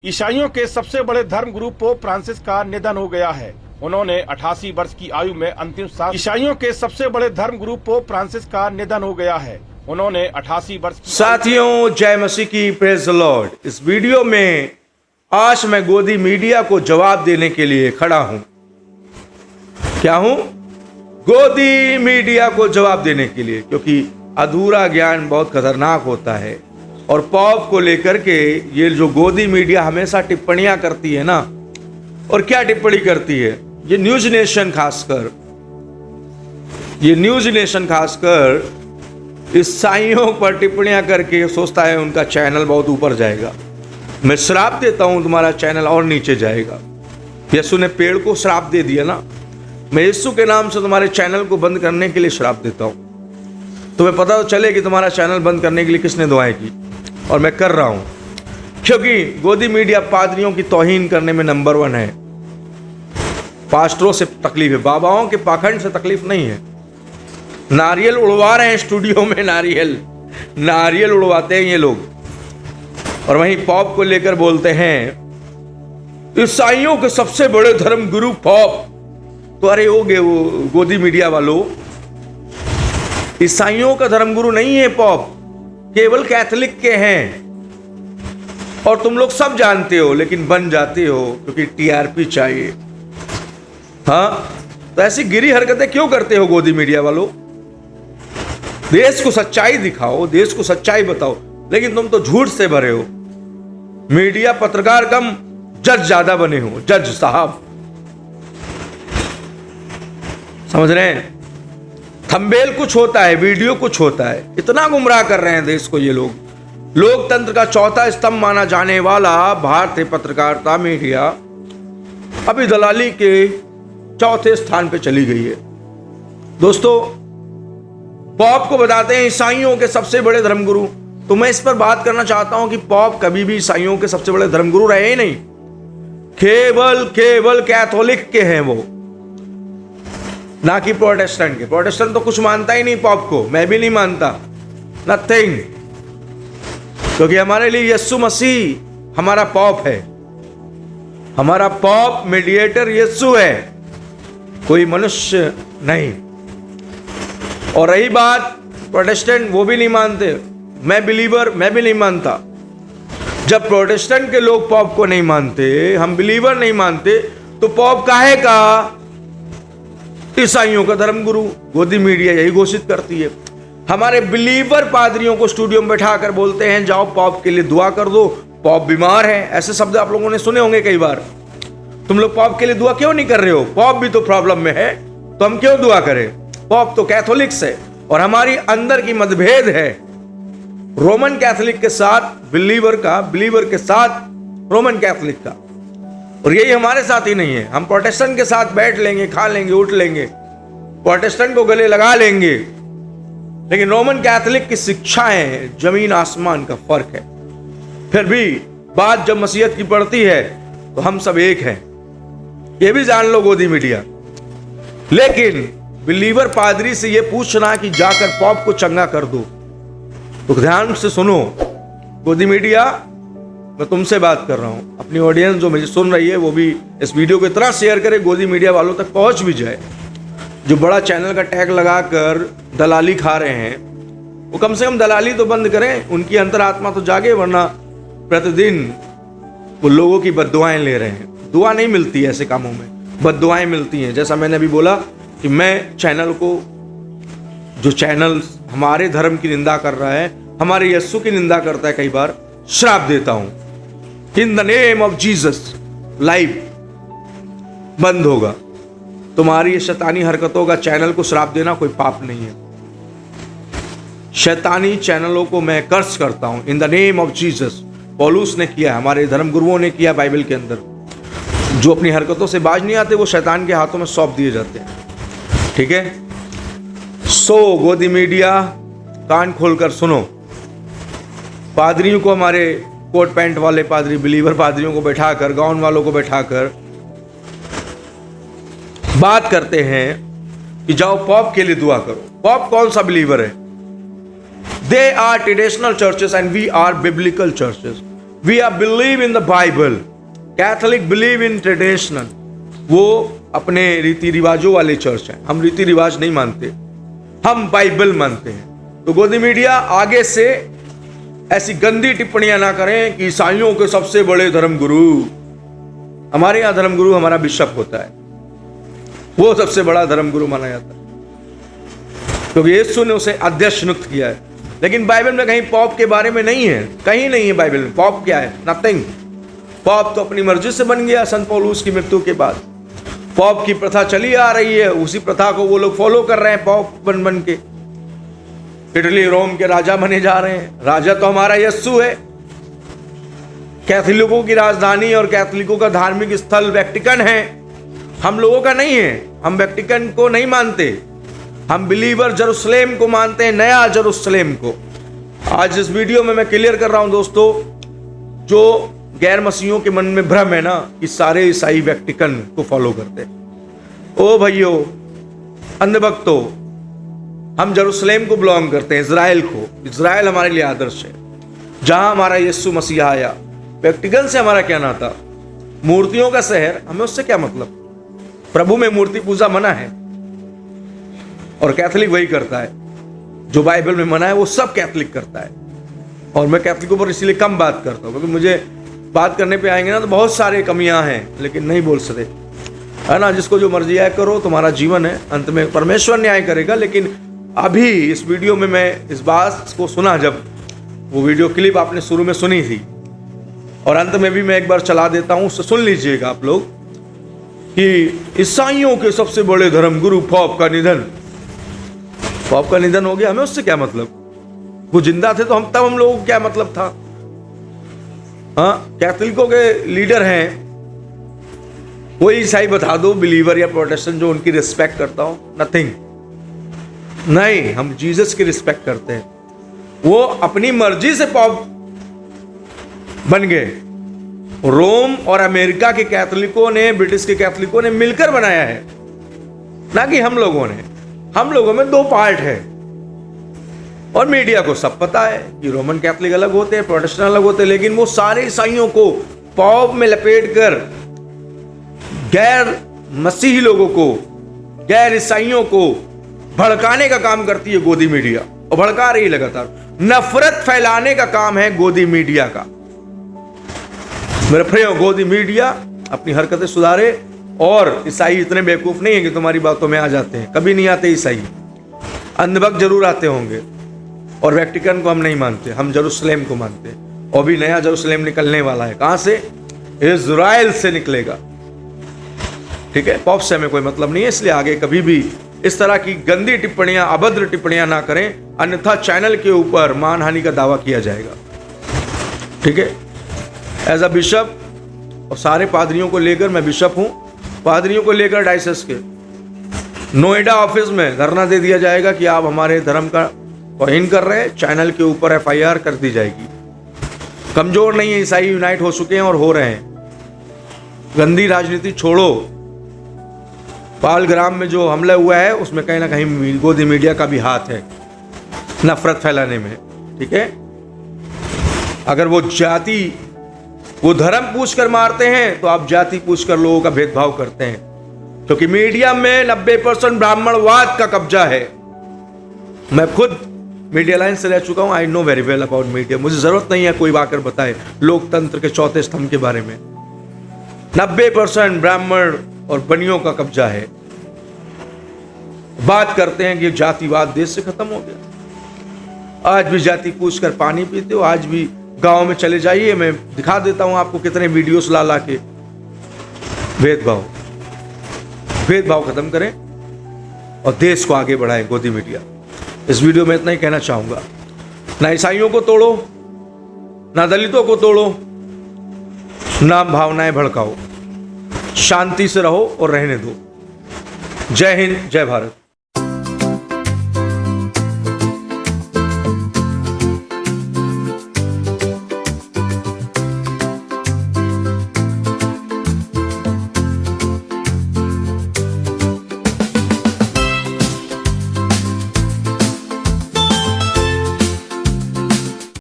ईसाइयों के सबसे बड़े धर्म गुरु पोप फ्रांसिस का निधन हो गया है। उन्होंने 88 वर्ष की आयु में अंतिम सांस। ईसाइयों के सबसे बड़े धर्म गुरु पोप फ्रांसिस का निधन हो गया है। उन्होंने 88 वर्ष की। साथियों, जय मसीह की, प्रेज द लॉर्ड। इस वीडियो में आज मैं गोदी मीडिया को जवाब देने के लिए खड़ा हूं। क्या हूं? गोदी मीडिया को जवाब देने के लिए, क्योंकि अधूरा ज्ञान बहुत खतरनाक होता है। और पॉप को लेकर के ये जो गोदी मीडिया हमेशा टिप्पणियां करती है ना, और क्या टिप्पणी करती है, ये न्यूज नेशन खासकर ईसाइयों पर टिप्पणियां करके सोचता है उनका चैनल बहुत ऊपर जाएगा। मैं श्राप देता हूं, तुम्हारा चैनल और नीचे जाएगा। यीशु ने पेड़ को श्राप दे दिया ना, मैं यीशु के नाम से तुम्हारे चैनल को बंद करने के लिए श्राप देता हूं। तुम्हें पता तो चले कि तुम्हारा चैनल बंद करने के लिए किसने दुआएं की, और मैं कर रहा हूं। क्योंकि गोदी मीडिया पादरियों की तौहीन करने में नंबर 1 है। पास्टरों से तकलीफ है, बाबाओं के पाखंड से तकलीफ नहीं है। नारियल उड़वा रहे हैं स्टूडियो में, नारियल उड़वाते हैं ये लोग। और वहीं पॉप को लेकर बोलते हैं ईसाइयों के सबसे बड़े धर्म गुरु पॉप। तो अरे हो गए वो गोदी मीडिया वालों, ईसाइयों का धर्मगुरु नहीं है पॉप, केवल कैथोलिक के हैं। और तुम लोग सब जानते हो, लेकिन बन जाते हो क्योंकि टीआरपी चाहिए। हाँ, तो ऐसी गिरी हरकतें क्यों करते हो गोदी मीडिया वालों? देश को सच्चाई दिखाओ, देश को सच्चाई बताओ, लेकिन तुम तो झूठ से भरे हो। मीडिया पत्रकार कम, जज ज्यादा बने हो, जज साहब। समझ रहे हैं? थंबनेल कुछ होता है, वीडियो कुछ होता है। इतना गुमराह कर रहे हैं देश को ये लोग। लोकतंत्र का चौथा स्तंभ माना जाने वाला भारतीय पत्रकारिता मीडिया अभी दलाली के चौथे स्थान पे चली गई है। दोस्तों, पॉप को बताते हैं ईसाइयों के सबसे बड़े धर्मगुरु। तो मैं इस पर बात करना चाहता हूं कि पॉप कभी भी ईसाइयों के सबसे बड़े धर्मगुरु रहे ही नहीं। केवल कैथोलिक के हैं वो, ना कि प्रोटेस्टेंट के। प्रोटेस्टेंट तो कुछ मानता ही नहीं पॉप को, मैं भी नहीं मानता, नथिंग। क्योंकि हमारे लिए यीशु मसीह हमारा पॉप है। हमारा पॉप मीडिएटर यीशु है, कोई मनुष्य नहीं। और रही बात प्रोटेस्टेंट, वो भी नहीं मानते। मैं बिलीवर, मैं भी नहीं मानता। जब प्रोटेस्टेंट के लोग पॉप को नहीं मानते, हम बिलीवर नहीं मानते, तो पॉप काहे का? ईसाइयों का धर्मगुरु। गोदी मीडिया यही घोषित करती है। हमारे बिलीवर पादरियों को स्टूडियो में बैठा कर बोलते हैं जाओ पॉप के लिए दुआ कर दो, पॉप बीमार है। ऐसे शब्द आप लोगों ने सुने होंगे कई बार। तुम लोग पॉप के लिए दुआ क्यों नहीं कर रहे हो? पॉप भी तो प्रॉब्लम में है, तो हम क्यों दुआ करें? पॉप तो कैथोलिक्स है, और हमारी अंदर की मतभेद है रोमन कैथोलिक के साथ बिलीवर के साथ रोमन कैथोलिक का। और यही हमारे साथ ही नहीं है। हम प्रोटेस्टेंट के साथ बैठ लेंगे, खा लेंगे, उठ लेंगे, प्रोटेस्टेंट को गले लगा लेंगे, लेकिन रोमन कैथोलिक की शिक्षाएं जमीन आसमान का फर्क है। फिर भी बात जब मसीहत की पड़ती है तो हम सब एक हैं, ये भी जान लो गोदी मीडिया। लेकिन बिलीवर पादरी से ये पूछना कि जाकर पॉप को चंगा कर दो, तो ध्यान से सुनो गोदी मीडिया, मैं तुमसे बात कर रहा हूं। अपनी ऑडियंस जो मुझे सुन रही है वो भी इस वीडियो को इतना शेयर करे गोदी मीडिया वालों तक पहुंच भी जाए। जो बड़ा चैनल का टैग लगाकर दलाली खा रहे हैं, वो कम से कम दलाली तो बंद करें, उनकी अंतरात्मा तो जागे। वरना प्रतिदिन वो लोगों की बद्दुआएं ले रहे हैं। दुआ नहीं मिलती है ऐसे कामों में, बद्दुआएं मिलती हैं। जैसा मैंने अभी बोला कि मैं चैनल को, जो चैनल हमारे धर्म की निंदा कर रहा है, हमारे यीशु की निंदा करता है, कई बार श्राप देता हूं। In the name of Jesus live बंद होगा। तुम्हारी शैतानी हरकतों का चैनल को श्राप देना कोई पाप नहीं है। शैतानी चैनलों को मैं कर्स करता हूं in the name of Jesus. पौलुस ने किया, हमारे धर्म गुरुओं ने किया बाइबल के अंदर। जो अपनी हरकतों से बाज नहीं आते वो शैतान के हाथों में सौंप दिए जाते हैं। ठीक है? सो गोदी मीडिया कान खोलकर सुनो। पादरियों को, हमारे कोट पैंट वाले पादरी, बिलीवर पादरियों को बैठाकर, गाउन वालों को बैठाकर बात करते हैं कि जाओ पॉप के लिए दुआ करो। पॉप कौन सा बिलीवर है? They are traditional churches and we are biblical churches. We are believe in the Bible, Catholic believe in traditional, वो अपने रीति रिवाजों वाले चर्च हैं, हम रीति रिवाज नहीं मानते, हम बाइबल मानते हैं। तो गोदी मीडिया आगे से ऐसी गंदी टिप्पणियां ना करें कि ईसाइयों के सबसे बड़े धर्मगुरु, हमारे यहां धर्मगुरु हमारा बिशप होता है, वो सबसे बड़ा धर्मगुरु माना जाता है क्योंकि यीशु ने उसे अध्यक्ष नियुक्त किया है। लेकिन बाइबल में कहीं पॉप के बारे में नहीं है, कहीं नहीं है बाइबल में। पॉप क्या है? नथिंग। पॉप तो अपनी मर्जी से बन गया संत पौलुस की मृत्यु के बाद। पॉप की प्रथा चली आ रही है, उसी प्रथा को वो लोग फॉलो कर रहे हैं पॉप बन बन के। इटली रोम के राजा बने जा रहे हैं। राजा तो हमारा यीशु है। कैथोलिकों की राजधानी और कैथोलिकों का धार्मिक स्थल वेटिकन है, हम लोगों का नहीं है। हम वेटिकन को नहीं मानते, हम बिलीवर जेरूशलेम को मानते हैं, नया जेरूशलेम को। आज इस वीडियो में मैं क्लियर कर रहा हूं दोस्तों, जो गैर मसीहियों के मन में भ्रम है ना कि सारे ईसाई वेटिकन को फॉलो करते हैं। ओ भाइयों, अंधभक्तों, हम जेरूशलेम को बिलोंग करते हैं, इजराइल को। इजराइल हमारे लिए आदर्श है, जहां हमारा यीशु मसीह आया। वेटिकन से हमारा क्या नाता? मूर्तियों का शहर, हमें उससे क्या मतलब? प्रभु में मूर्ति पूजा मना है और कैथोलिक वही करता है जो बाइबल में मना है, वो सब कैथोलिक करता है। और मैं कैथोलिकों पर इसीलिए कम बात करता हूँ क्योंकि मुझे बात करने पे आएंगे ना तो बहुत सारे कमियां हैं, लेकिन नहीं बोल सकते, है ना। जिसको जो मर्जी आए करो, तुम्हारा जीवन है, अंत में परमेश्वर न्याय करेगा। लेकिन अभी इस वीडियो में मैं इस बात को सुना, जब वो वीडियो क्लिप आपने शुरू में सुनी थी और अंत में भी मैं एक बार चला देता हूँ, उससे सुन लीजिएगा आप लोग, कि ईसाइयों के सबसे बड़े धर्मगुरु पॉप का निधन। पॉप का निधन हो गया, हमें उससे क्या मतलब? वो जिंदा थे तो हम लोगों को क्या मतलब था? हाँ, कैथोलिकों के लीडर हैं, कोई ईसाई बता दो, बिलीवर या प्रोटेस्टेंट, जो उनकी रिस्पेक्ट करता हो। नथिंग। नहीं, हम जीसस की रिस्पेक्ट करते हैं। वो अपनी मर्जी से पॉप बन गए। रोम और अमेरिका के कैथोलिकों ने, ब्रिटिश के कैथोलिकों ने मिलकर बनाया है, ना कि हम लोगों ने। हम लोगों में दो पार्ट है और मीडिया को सब पता है कि रोमन कैथोलिक अलग होते हैं, प्रोटेस्टेंट अलग होते हैं। लेकिन वो सारे ईसाइयों को पॉप में लपेटकर गैर मसीही लोगों को, गैर ईसाइयों को भड़काने का काम करती है गोदी मीडिया, और भड़का रही लगातार। नफरत फैलाने का काम है गोदी मीडिया का। मेरे प्रियो, गोदी मीडिया अपनी हरकतें सुधारे। और ईसाई इतने बेवकूफ नहीं है कि तुम्हारी बातों में आ जाते हैं, कभी नहीं आते ईसाई। अंधभक्त जरूर आते होंगे। और वेटिकन को हम नहीं मानते, हम जेरूशलेम को मानते हैं। और भी नया जेरूशलेम निकलने वाला है। कहां से? इजराइल से निकलेगा। ठीक है, पॉप से हमें कोई मतलब नहीं है, इसलिए आगे कभी भी इस तरह की गंदी टिप्पणियां, अभद्र टिप्पणियां ना करें, अन्यथा चैनल के ऊपर मानहानि का दावा किया जाएगा। ठीक है, एज अ बिशप, और सारे पादरियों को लेकर, मैं बिशप हूं, पादरियों को लेकर डायसेस के नोएडा ऑफिस में धरना दे दिया जाएगा कि आप हमारे धर्म का तौहीन कर रहे हैं। चैनल के ऊपर FIR कर दी जाएगी। कमजोर नहीं है, ईसाई यूनाइट हो चुके हैं और हो रहे हैं। गंदी राजनीति छोड़ो। पालग्राम में जो हमला हुआ है उसमें कहीं ना कहीं गोदी मीडिया का भी हाथ है, नफरत फैलाने में। ठीक है, अगर वो धर्म पूछ कर मारते हैं तो आप जाति पूछ कर लोगों का भेदभाव करते हैं, क्योंकि मीडिया में 90% ब्राह्मणवाद का कब्जा है। मैं खुद मीडिया लाइन से रह चुका हूं, I know very well about media. मुझे जरूरत नहीं है कोई आकर बताए लोकतंत्र के चौथे स्तंभ के बारे में। 90% ब्राह्मण और बनियों का कब्जा है। बात करते हैं कि जातिवाद देश से खत्म हो गया। आज भी जाति पूछ कर पानी पीते हो। आज भी गांव में चले जाइए, मैं दिखा देता हूं आपको कितने वीडियोस ला के। भेदभाव खत्म करें और देश को आगे बढ़ाएं गोदी मीडिया। इस वीडियो में इतना ही कहना चाहूंगा। ना ईसाइयों को तोड़ो, ना दलितों को तोड़ो, ना भावनाएं भड़काओ। शांति से रहो और रहने दो। जय हिंद, जय भारत।